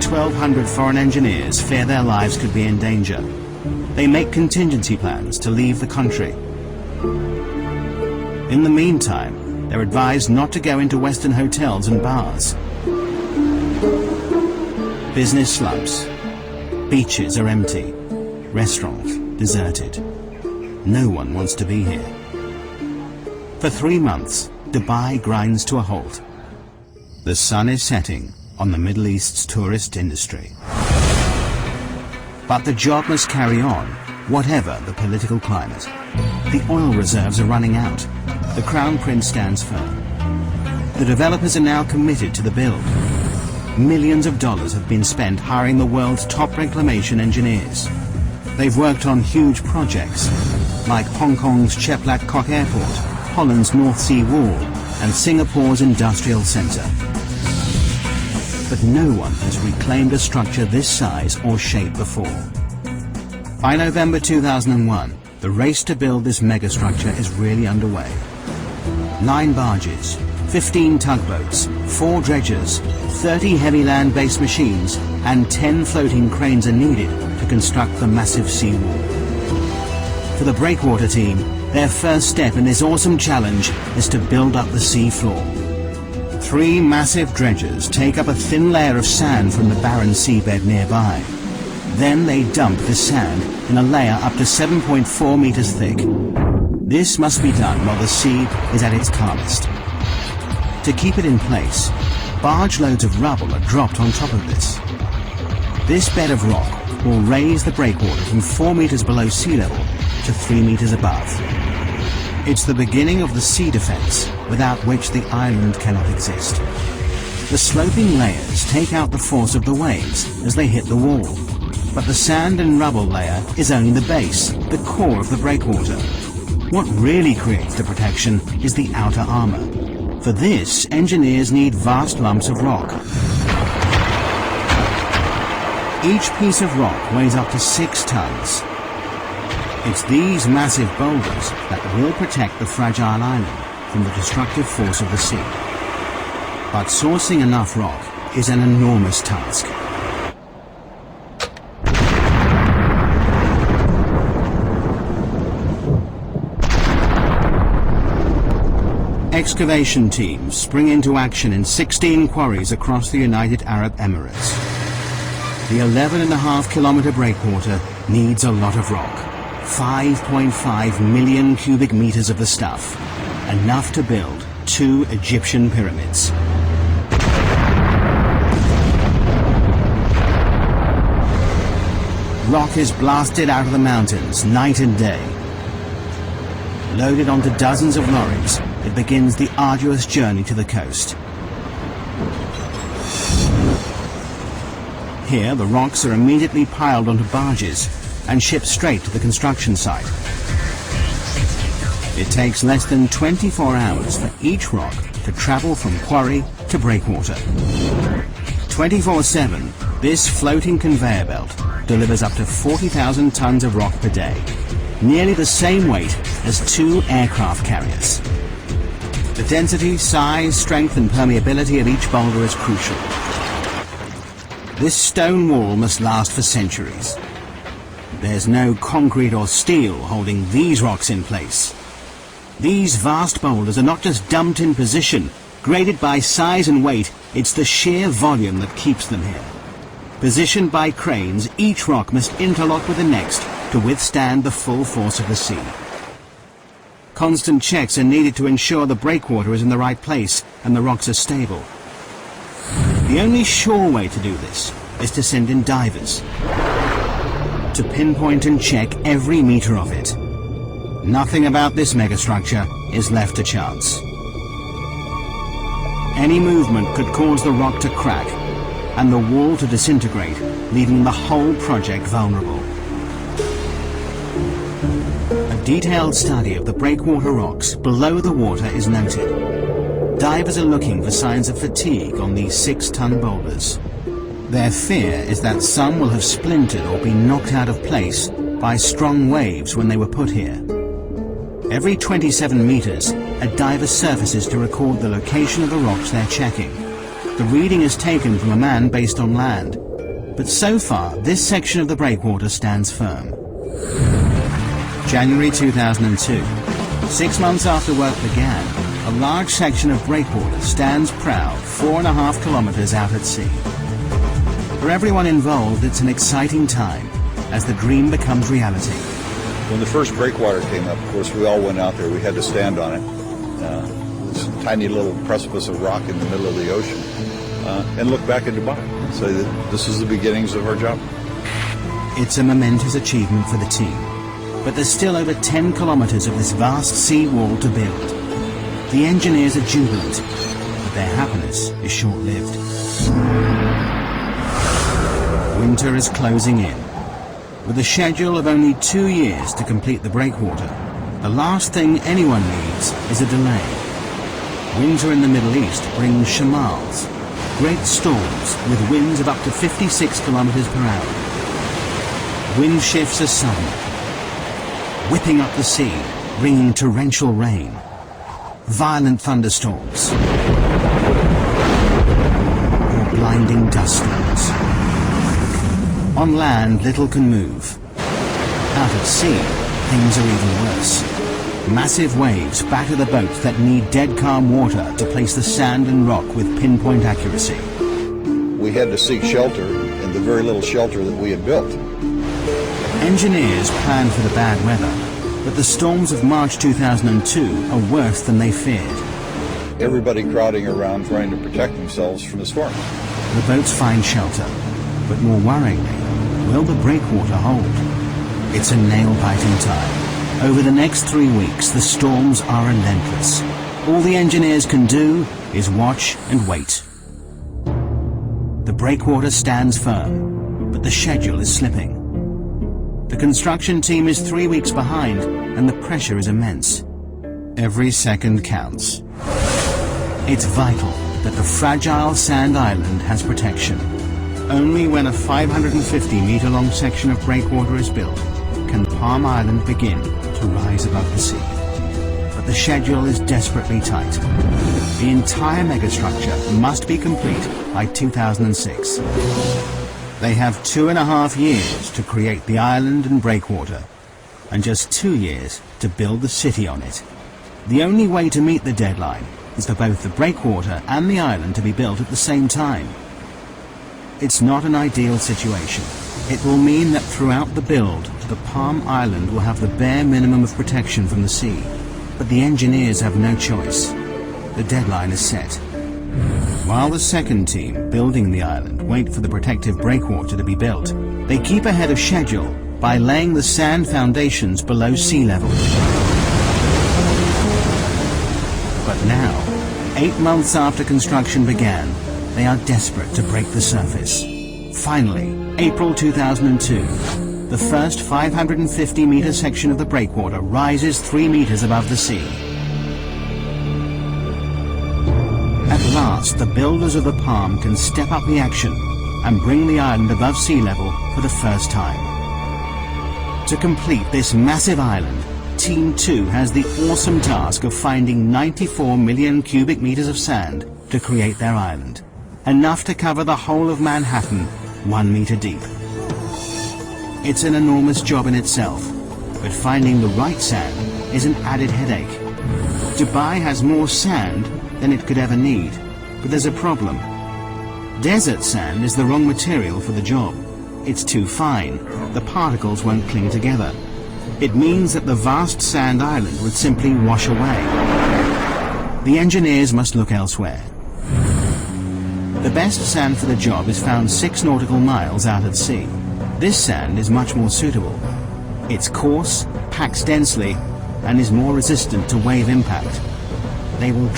1,200 foreign engineers fear their lives could be in danger. They make contingency plans to leave the country. In the meantime, they're advised not to go into Western hotels and bars. Business slumps. Beaches are empty. Restaurants deserted. No one wants to be here. For 3 months, Dubai grinds to a halt. The sun is setting on the Middle East's tourist industry. But the job must carry on, whatever the political climate. The oil reserves are running out. The Crown Prince stands firm. The developers are now committed to the build. Millions of dollars have been spent hiring the world's top reclamation engineers. They've worked on huge projects, like Hong Kong's Cheplak Kok Airport, Holland's North Sea Wall, and Singapore's Industrial Centre. But no one has reclaimed a structure this size or shape before. By November 2001, the race to build this megastructure is really underway. 9 barges, 15 tugboats, 4 dredgers, 30 heavy land-based machines, and 10 floating cranes are needed to construct the massive seawall. For the breakwater team, their first step in this awesome challenge is to build up the sea floor. 3 massive dredgers take up a thin layer of sand from the barren seabed nearby. Then they dump the sand in a layer up to 7.4 meters thick. This must be done while the sea is at its calmest. To keep it in place, barge loads of rubble are dropped on top of this. This bed of rock will raise the breakwater from 4 meters below sea level to 3 meters above. It's the beginning of the sea defense, without which the island cannot exist. The sloping layers take out the force of the waves as they hit the wall. But the sand and rubble layer is only the base, the core of the breakwater. What really creates the protection is the outer armor. For this, engineers need vast lumps of rock. Each piece of rock weighs up to 6 tons. It's these massive boulders that will protect the fragile island from the destructive force of the sea. But sourcing enough rock is an enormous task. Excavation teams spring into action in 16 quarries across the United Arab Emirates. The 11.5-kilometer breakwater needs a lot of rock. 5.5 million cubic meters of the stuff, enough to build 2 Egyptian pyramids. Rock is blasted out of the mountains night and day. Loaded onto dozens of lorries, it begins the arduous journey to the coast. Here, the rocks are immediately piled onto barges and shipped straight to the construction site. It takes less than 24 hours for each rock to travel from quarry to breakwater. 24/7, this floating conveyor belt delivers up to 40,000 tons of rock per day, nearly the same weight as 2 aircraft carriers. The density, size, strength and permeability of each boulder is crucial. This stone wall must last for centuries. There's no concrete or steel holding these rocks in place. These vast boulders are not just dumped in position, graded by size and weight, it's the sheer volume that keeps them here. Positioned by cranes, each rock must interlock with the next to withstand the full force of the sea. Constant checks are needed to ensure the breakwater is in the right place and the rocks are stable. The only sure way to do this is to send in divers to pinpoint and check every meter of it. Nothing about this megastructure is left to chance. Any movement could cause the rock to crack and the wall to disintegrate, leaving the whole project vulnerable. A detailed study of the breakwater rocks below the water is noted. Divers are looking for signs of fatigue on these 6-ton boulders. Their fear is that some will have splintered or been knocked out of place by strong waves when they were put here. Every 27 meters, a diver surfaces to record the location of the rocks they're checking. The reading is taken from a man based on land. But so far, this section of the breakwater stands firm. January 2002. 6 months after work began, a large section of breakwater stands proud 4.5 kilometers out at sea. For everyone involved, it's an exciting time as the dream becomes reality. When the first breakwater came up, of course, we all went out there. We had to stand on it. This tiny little precipice of rock in the middle of the ocean, and look back at Dubai and say that this is the beginnings of our job. It's a momentous achievement for the team, but there's still over 10 kilometers of this vast sea wall to build. The engineers are jubilant, but their happiness is short-lived. Winter is closing in. With a schedule of only 2 years to complete the breakwater, the last thing anyone needs is a delay. Winter in the Middle East brings shamals, great storms with winds of up to 56 kilometers per hour. Wind shifts are sudden, whipping up the sea, bringing torrential rain, violent thunderstorms, or blinding dust storms. On land, little can move. Out at sea, things are even worse. Massive waves batter the boats that need dead calm water to place the sand and rock with pinpoint accuracy. We had to seek shelter in the very little shelter that we had built. Engineers planned for the bad weather, but the storms of March 2002 are worse than they feared. Everybody crowding around trying to protect themselves from the storm. The boats find shelter, but more worryingly, will the breakwater hold? It's a nail-biting time. Over the next 3 weeks, the storms are relentless. All the engineers can do is watch and wait. The breakwater stands firm, but the schedule is slipping. The construction team is 3 weeks behind, and the pressure is immense. Every second counts. It's vital that the fragile sand island has protection. Only when a 550-meter-long section of breakwater is built can Palm Island begin to rise above the sea. But the schedule is desperately tight. The entire megastructure must be complete by 2006. They have 2.5 years to create the island and breakwater, and just 2 years to build the city on it. The only way to meet the deadline is for both the breakwater and the island to be built at the same time. It's not an ideal situation. It will mean that throughout the build, the Palm Island will have the bare minimum of protection from the sea. But the engineers have no choice. The deadline is set. While the second team, building the island, wait for the protective breakwater to be built, they keep ahead of schedule by laying the sand foundations below sea level. But now, 8 months after construction began, they are desperate to break the surface. Finally, April 2002, the first 550-meter section of the breakwater rises 3 meters above the sea. At last, the builders of the Palm can step up the action and bring the island above sea level for the first time. To complete this massive island, Team 2 has the awesome task of finding 94 million cubic meters of sand to create their island. Enough to cover the whole of Manhattan 1 meter deep. It's an enormous job in itself, but finding the right sand is an added headache. Dubai has more sand than it could ever need, but there's a problem. Desert sand is the wrong material for the job. It's too fine. The particles won't cling together. It means that the vast sand island would simply wash away. The engineers must look elsewhere. The best sand for the job is found 6 nautical miles out at sea. This sand is much more suitable. It's coarse, packs densely, and is more resistant to wave impact. They will